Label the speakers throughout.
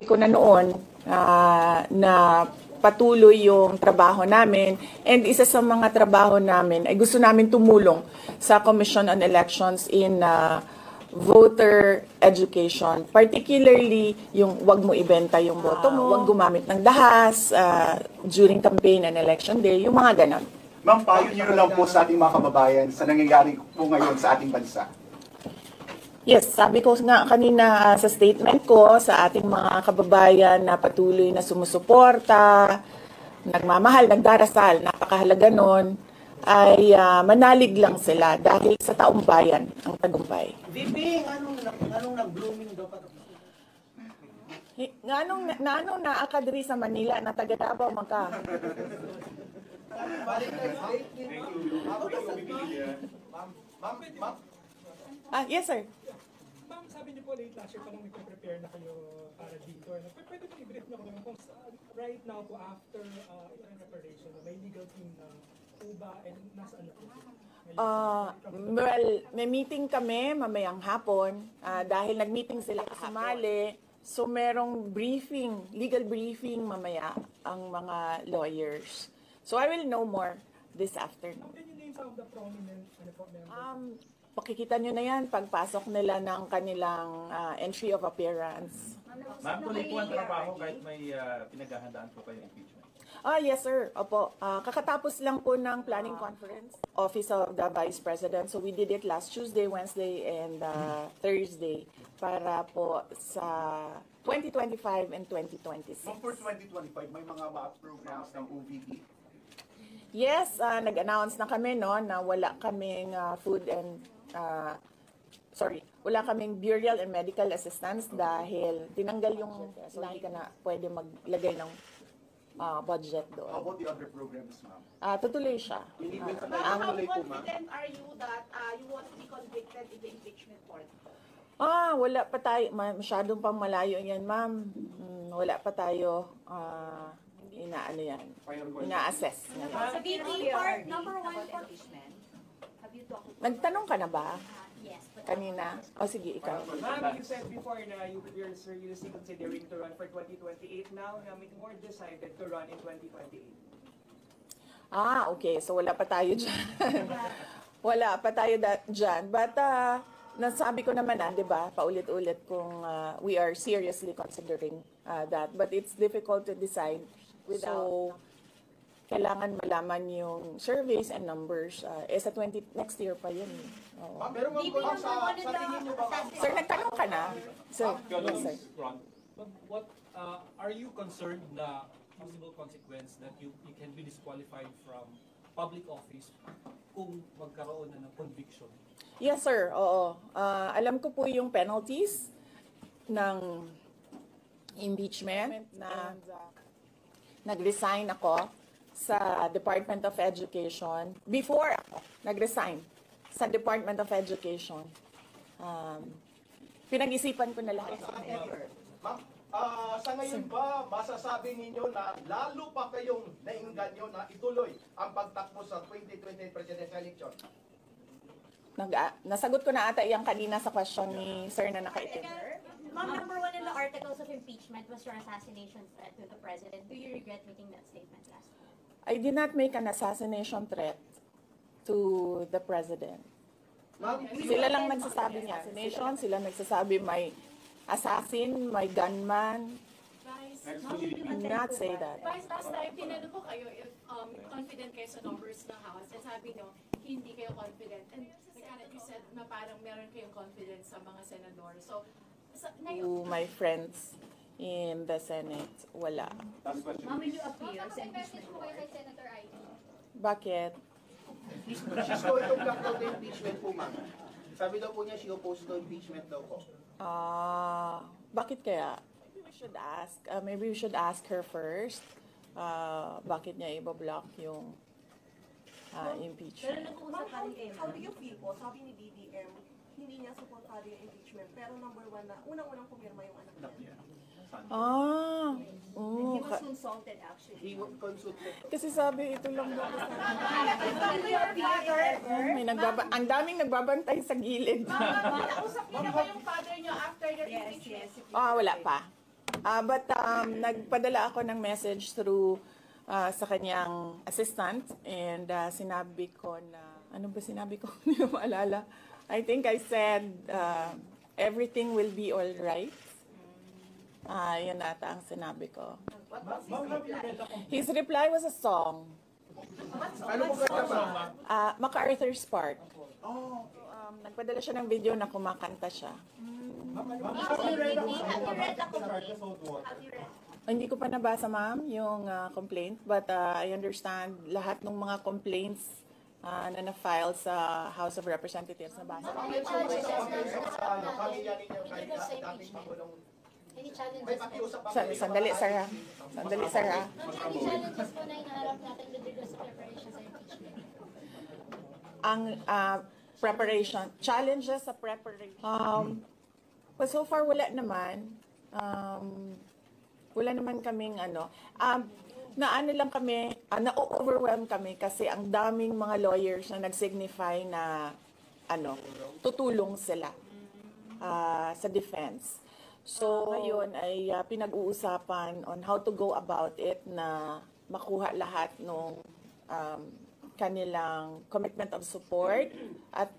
Speaker 1: ko na noon na patuloy yung trabaho namin, and isa sa mga trabaho namin ay gusto namin tumulong sa Commission on Elections in voter education, particularly yung wag mo ibenta yung boto mo, wag gumamit ng dahas during campaign and election day, yung mga ganon.
Speaker 2: Ma'am, payo niyo lang po sa ating mga kababayan sa nangyayari po ngayon sa ating bansa.
Speaker 1: Yes, sabi ko nga kanina sa statement ko sa ating mga kababayan na patuloy na sumusuporta, nagmamahal, nagdarasal, napakahalaga nun, ay manalig lang sila dahil sa taong bayan ang tagumpay.
Speaker 3: VP, anong nag-blooming daw ka?
Speaker 1: Anong naakadri sa Manila na taga Davao magka? Yes, sir.
Speaker 4: Ma'am, sabi niyo po late last year pa nung nagpe-prepare na kayo para dito. Pwede po i-brief niyo kung right now po after ito preparation, may legal team na po ba and nasaan na po?
Speaker 1: Well, may meeting kami mamayang hapon dahil nag-meeting sila kasumali. So merong briefing, legal briefing mamaya ang mga lawyers. So I will know more this afternoon.
Speaker 4: Can you name some of the prominent members?
Speaker 1: Pakikita nyo na yan pagpasok nila ng kanilang entry of appearance.
Speaker 5: Ma'am, tuloy po ang trabaho kahit may pinaghahandaan po kayo impeachment.
Speaker 1: Yes, sir. Opo. Kakatapos lang po ng planning conference, Office of the Vice President. So we did it last Tuesday, Wednesday, and Thursday para po sa 2025 and 2026.
Speaker 2: Ma'am, for 2025, may mga programs ng OVP?
Speaker 1: Yes, nag-announce na kami no na wala kaming food and wala kaming burial and medical assistance dahil tinanggal yung so hindi ka na pwede maglagay ng budget doon.
Speaker 2: How about the other programs, ma'am?
Speaker 1: Tutuloy siya.
Speaker 6: How confident are you that you won't be convicted in the impeachment court?
Speaker 1: Wala pa tayo. Masyadong pang malayo yan, ma'am. Wala pa tayo ina-assess.
Speaker 6: Sa BP part, number 1 for impeachment. Have you talked to
Speaker 1: Nagtanong ka na ba?
Speaker 6: Yes.
Speaker 1: Kanina? Sige, ikaw.
Speaker 4: Ma'am, you said before na you're seriously considering to run for 2028 now, na more decided to run in 2028.
Speaker 1: Okay. So wala pa tayo dyan. Wala pa tayo dyan. But nasabi ko naman di ba, paulit-ulit kung we are seriously considering that. But it's difficult to decide without kailangan malaman yung surveys and numbers. Sa next year pa yun.
Speaker 2: Ma'am, pero ma'am, sa tingin niyo ba, ma'am?
Speaker 1: Sir, nagtanong ka na? Sir, yes, sir.
Speaker 7: What are you concerned na possible consequence that you can be disqualified from public office kung magkaroon na ng conviction?
Speaker 1: Yes, sir. Oo. Alam ko po yung penalties ng impeachment na nag-resign ako sa Department of Education. Before ako nag-resign sa Department of Education, pinag-isipan ko na lahat.
Speaker 2: Ma'am, sa ngayon ba, masasabi ninyo na lalo pa kayong nainganyo na ituloy ang pagtakbo sa 2020 presidential election?
Speaker 1: Nasagot ko na ata yung kanina sa question ni sir na nakaitim.
Speaker 6: Ma'am, number 1 in the articles of impeachment was your assassination threat to the president. Do you regret making that statement last time?
Speaker 1: I did not make an assassination threat to the president. Sila lang nagsasabi niya assassination, sila nagsasabi may assassin, may gunman. I did not say that.
Speaker 8: Vice, last time, tinanong ko kayo if confident kayo sa numbers ng House, and sabi nyo, hindi kayo confident. And you said na parang meron kayong confidence sa mga senador. So,
Speaker 1: To my friends in the Senate, wala.
Speaker 6: Ma'am, will you appear sa
Speaker 8: message
Speaker 6: impeachment
Speaker 8: po kayo
Speaker 6: court?
Speaker 8: kay Senator Ivy.
Speaker 1: Bakit?
Speaker 3: She's going to block out the impeachment po, ma'am. Sabi daw po niya, she opposed to impeachment daw po.
Speaker 1: Bakit kaya? Maybe we should ask her first. Bakit niya i-block yung impeachment?
Speaker 9: How do you feel po? Sabi ni BBM, hindi niya supportado yung impeachment. Pero number 1 na, unang-unang pumirma yung anak niya.
Speaker 6: He was consulted actually.
Speaker 3: He was consulted.
Speaker 1: Kasi sabi, ito lang daw. Ang daming nagbabantay sa gilid.
Speaker 6: Nakausap niyo na ba yung father niyo after the impeachment?
Speaker 1: Wala pa. But nagpadala ako ng message through sa kanyang assistant and sinabi ko na, ano ba sinabi ko? Hindi ko maalala. I think I said, everything will be all right. Yun ata ang sinabi ko. His reply was a song.
Speaker 3: Ano po kanta ba?
Speaker 1: MacArthur's Park. Nagpadala siya ng video na kumakanta siya.
Speaker 6: Have you read the complaint? Have you read?
Speaker 1: Hindi ko pa nabasa, ma'am, yung complaint. But I understand lahat ng mga complaints na na-file sa House of Representatives na basa.
Speaker 2: Bakit po may comments sa pamilya ninyo kahit dating Pangulong?
Speaker 6: Any challenges
Speaker 2: May
Speaker 6: po?
Speaker 2: pakiusap ba kayo?
Speaker 1: Sandali, Sarah. Sandali, Sarah.
Speaker 6: Any challenges po na hinaharap natin with regards to preparation sa impeachment?
Speaker 1: Ang preparation, challenges sa preparation. Well, so far wala naman. Wala naman kaming na-ano lang kami, na-overwhelm kami kasi ang daming mga lawyers na nag-signify na tutulong sila sa defense. So, ngayon ay pinag-uusapan on how to go about it na makuha lahat ng kanilang commitment of support at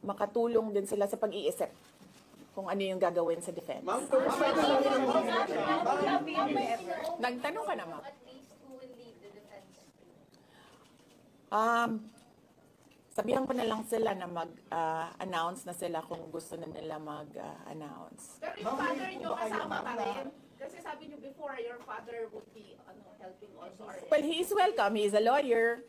Speaker 1: makatulong din sila sa pag-iisip kung ano yung gagawin sa defense.
Speaker 3: Ma'am, kamusta po?
Speaker 1: Nagtanong ka naman.
Speaker 6: At least who will lead the defense?
Speaker 1: Sabihan ko na lang sila na mag-announce na sila kung gusto na nila mag-announce.
Speaker 10: Pero yung father nyo kasama pa rin? Kasi sabi nyo before, your father would be helping also.
Speaker 1: Well, he is welcome. He is a lawyer.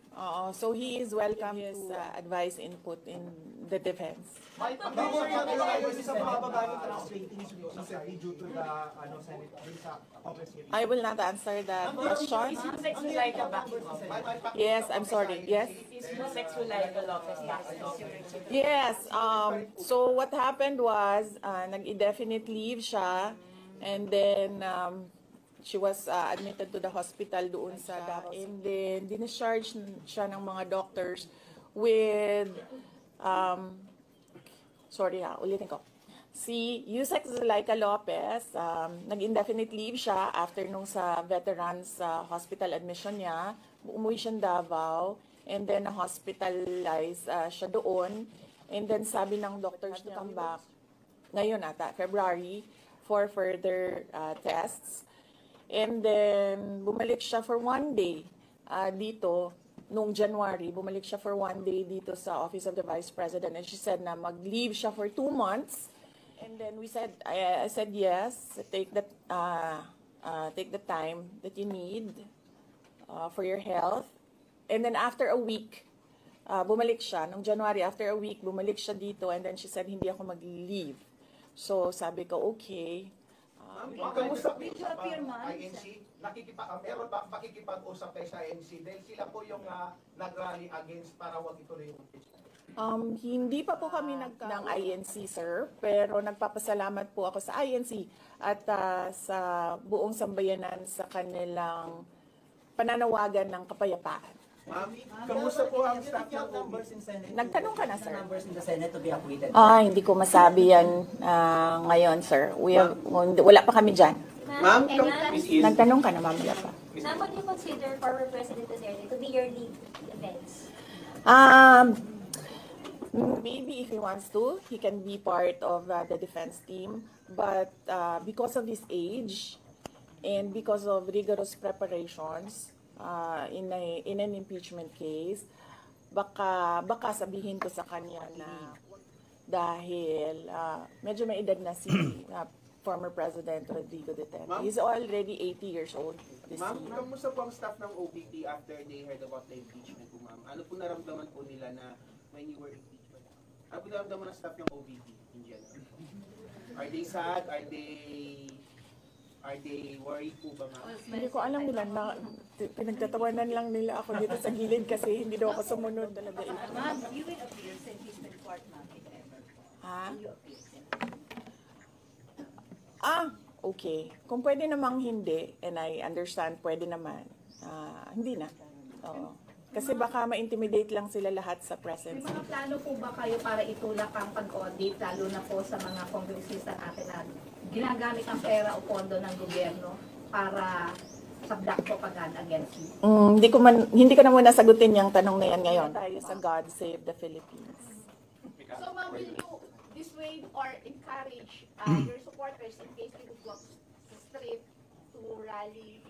Speaker 1: So he is welcome to advise input in the defense.
Speaker 2: May pakiusap ba kayo sa mababa ng translating due to the Senate bill sa Congress hearing?
Speaker 1: I will not answer that question.
Speaker 10: Sex Zulaika backing off.
Speaker 1: Yes, I'm sorry. Yes.
Speaker 10: Is Sex Zulaika Lopez backing off?
Speaker 1: Yes. So what happened was, nag-indefinite leave siya, and then she was admitted to the hospital doon sa Davao. And then discharge siya ng mga doctors with ulitin ko. Si Yusek Zulaika Lopez, nag-indefinite leave siya after nung sa veterans hospital admission niya. Umuwi siya Davao, and then hospitalized siya doon. And then sabi ng doctors to come back ngayon ata, February, for further tests. And then bumalik siya for 1 day dito. Noong January, bumalik siya for 1 day dito sa Office of the Vice President, and she said na mag-leave siya for 2 months. And then I said yes, take the time that you need for your health. And then after a week, bumalik siya. Noong January, after a week, bumalik siya dito, and then she said hindi ako mag-leave. So sabi ko, okay.
Speaker 2: Kamusta po sa INC? Meron ba pakikipag-usap kayo sa INC? Dahil sila po yung nag-rally against para wag ituloy yung impeachment.
Speaker 1: Hindi pa po kami ng INC, sir, pero nagpapasalamat po ako sa INC at sa buong sambayanan sa kanilang pananawagan ng kapayapaan.
Speaker 3: Ma'am, kamusta po ang staff ng numbers in Senate?
Speaker 1: Nagtanong ka na, sir.
Speaker 11: Numbers in the Senate to be acquitted.
Speaker 1: Hindi ko masabi yan ngayon, sir. Wala pa kami dyan.
Speaker 3: Ma'am,
Speaker 1: Nagtanong ka na, ma'am. Wala pa.
Speaker 6: Ma'am, would you consider former President Duterte to be your lead defense?
Speaker 1: Maybe if he wants to, he can be part of the defense team. But because of his age and because of rigorous preparations in an impeachment case, baka sabihin ko sa kanya na dahil medyo may edad na si former President Rodrigo Duterte. He's already 80 years old this
Speaker 3: Ma'am,
Speaker 1: year.
Speaker 3: kamusta po ang staff ng OVP after they heard about the impeachment po, ma'am? Ano po naramdaman po nila na when you were impeachment? Ano po naramdaman ng staff ng OVP in general? Are they sad? Are they worried po ba, ma'am?
Speaker 1: Hindi ko alam nila na pinagtatawanan lang nila ako dito sa gilid kasi hindi daw ako sumunod talaga.
Speaker 10: Ma'am, you will appear sa impeachment court, ma'am, if ever.
Speaker 1: Ha?
Speaker 10: You appear.
Speaker 1: Okay. Kung pwede namang hindi, and I understand, pwede naman. Hindi na. Oo. Kasi baka ma-intimidate lang sila lahat sa presence.
Speaker 10: May mga plano po ba kayo para itulak ang pag-audit, lalo na po sa mga congressista natin na ginagamit ang pera o pondo ng gobyerno para sa black propaganda against you?
Speaker 1: Hindi ko na muna sagutin yung tanong na yan ngayon. Tayo sa God Save the Philippines.
Speaker 10: So, ma'am, will you dissuade or encourage your supporters in case you would walk sa street to rally?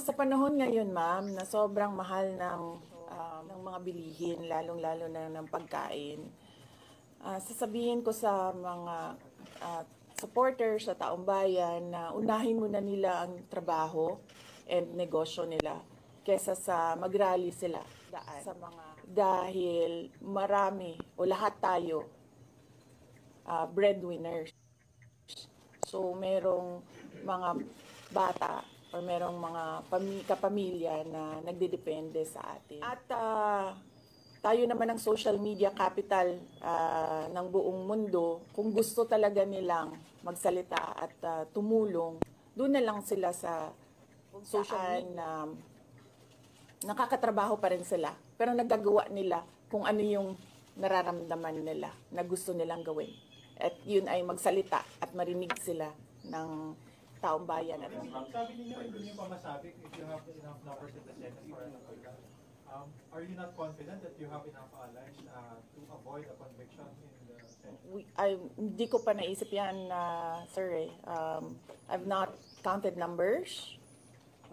Speaker 1: Sa panahon ngayon, ma'am, na sobrang mahal ng mga bilihin, lalong-lalo na ng pagkain, sasabihin ko sa mga supporters sa taong bayan na unahin muna nila ang trabaho and negosyo nila kesa sa mag-rally sila sa mga dahil marami o lahat tayo breadwinners. So merong mga bata o merong mga kapamilya na nagdedepende sa atin. At tayo naman ang social media capital ng buong mundo. Kung gusto talaga nilang magsalita at tumulong, doon na lang sila sa social na nakakatrabaho pa rin sila. Pero nagagawa nila kung ano yung nararamdaman nila na gusto nilang gawin. At yun ay magsalita at marinig sila ng taong bayan.
Speaker 5: Sabi ninyo, hindi niyo pa masabi if you have enough numbers in the Senate for ano like that. Are you not confident that you have enough allies to avoid a conviction in the Senate?
Speaker 1: Hindi ko pa naisip yan, sir. I've not counted numbers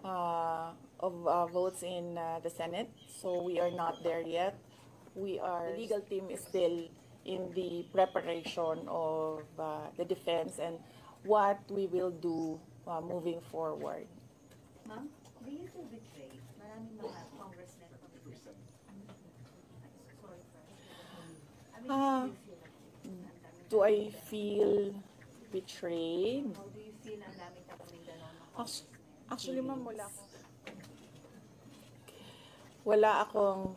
Speaker 1: of votes in the Senate, so we are not there yet. The legal team is still in the preparation of the defense and what we will do moving forward.
Speaker 10: Ma'am, do you feel betrayed? Maraming mga congressmen.
Speaker 1: Do I feel betrayed?
Speaker 10: How do you feel ang dami taga Mindanao?
Speaker 1: Actually, ma'am, wala akong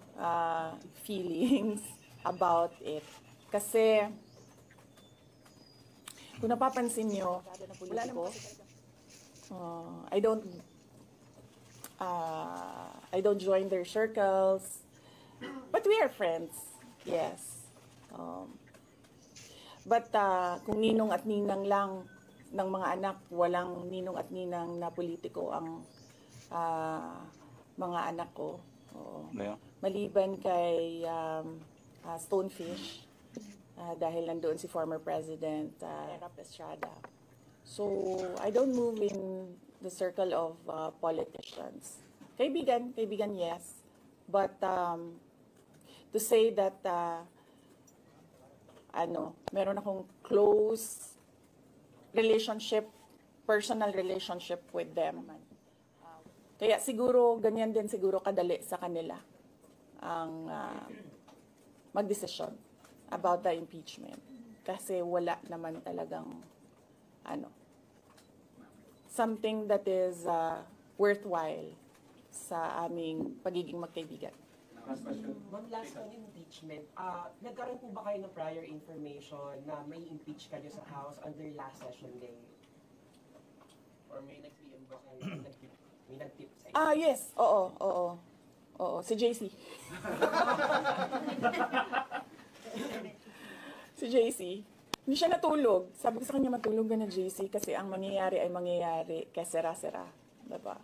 Speaker 1: feelings about it. Kasi, kung napapansin nyo, wala naman I don't join their circles, but we are friends, yes. But kung ninong at ninang lang ng mga anak, walang ninong at ninang na politiko ang mga anak ko. Oo. Maliban kay Stonefish, dahil nandoon si former President Rap Estrada. So, I don't move in the circle of politicians. Kaibigan, yes. But to say that meron akong close relationship, personal relationship with them. Kaya siguro, ganyan din siguro kadali sa kanila ang magdesisyon about the impeachment. Kasi wala naman talagang something that is worthwhile sa aming pagiging magkaibigan.
Speaker 11: Ma'am, last on impeachment, nagkaroon po ba kayo ng prior information na may impeach kayo sa House under last session day?
Speaker 3: Or may nag-PM ba kayo?
Speaker 11: May nag-tip sa inyo?
Speaker 1: Yes. Oo. Si JC. Si JC. Hindi siya natulog. Sabi ko sa kanya, matulog ka na, JC, kasi ang mangyayari ay mangyayari kaya sera-sera. Diba?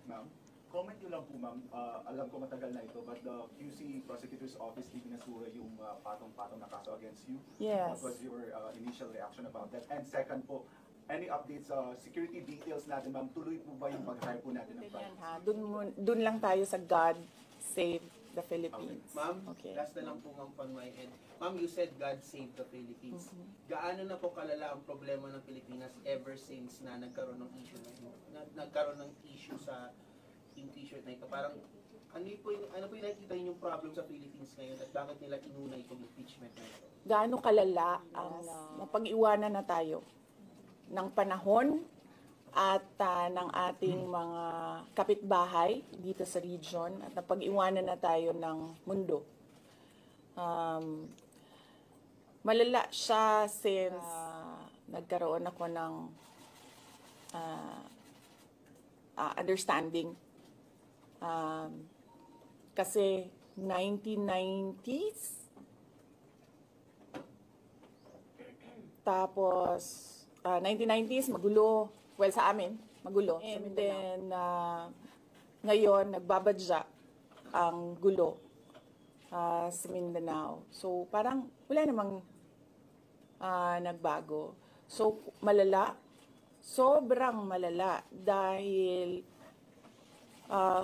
Speaker 12: Ma'am, comment nyo lang po, ma'am. Alam ko matagal na ito, but the QC Prosecutor's Office di binasura yung patong-patong na kaso against you.
Speaker 1: Yes.
Speaker 12: What was your initial reaction about that? And second po, any updates, security details natin, ma'am? Tuloy po ba yung pag-hire po natin ng
Speaker 1: Doon lang tayo sa God Save the Philippines.
Speaker 3: Ma'am,
Speaker 1: Okay.
Speaker 3: last na lang po ng on my end. Ma'am, you said God save the Philippines. Gaano na po kalala ang problema ng Pilipinas ever since na nagkaroon ng issue sa impeachment na ito? Parang ano po yung nakikita yung problem sa Philippines ngayon at bakit nila inuna itong impeachment na ito?
Speaker 1: Gaano kalala ang napag-iwanan na tayo ng panahon at ng ating mga kapitbahay dito sa region at napag-iwanan na tayo ng mundo. Malala siya since nagkaroon ako ng understanding. Kasi 1990s, tapos 1990s, magulo. Well, sa amin, magulo. And then, ngayon, nagbabadya ang gulo sa Mindanao. So, parang wala namang nagbago. So, malala. Sobrang malala. Dahil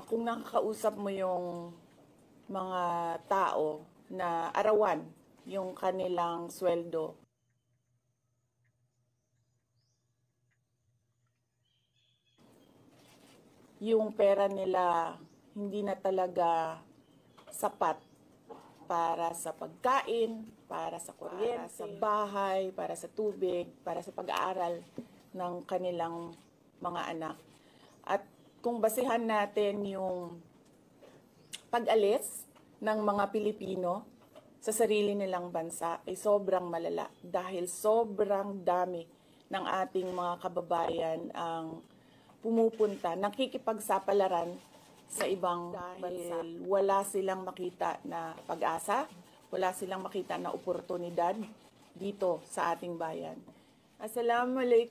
Speaker 1: kung nakakausap mo yung mga tao na arawan yung kanilang sweldo, yung pera nila hindi na talaga sapat para sa pagkain, para sa kuryente, sa bahay, para sa tubig, para sa pag-aaral ng kanilang mga anak. At kung basehan natin yung pag-alis ng mga Pilipino sa sarili nilang bansa ay sobrang malala dahil sobrang dami ng ating mga kababayan ang pumupunta, nakikipagsapalaran sa ibang bansa. Wala silang makita na pag-asa, wala silang makita na oportunidad dito sa ating bayan. Assalamualaikum.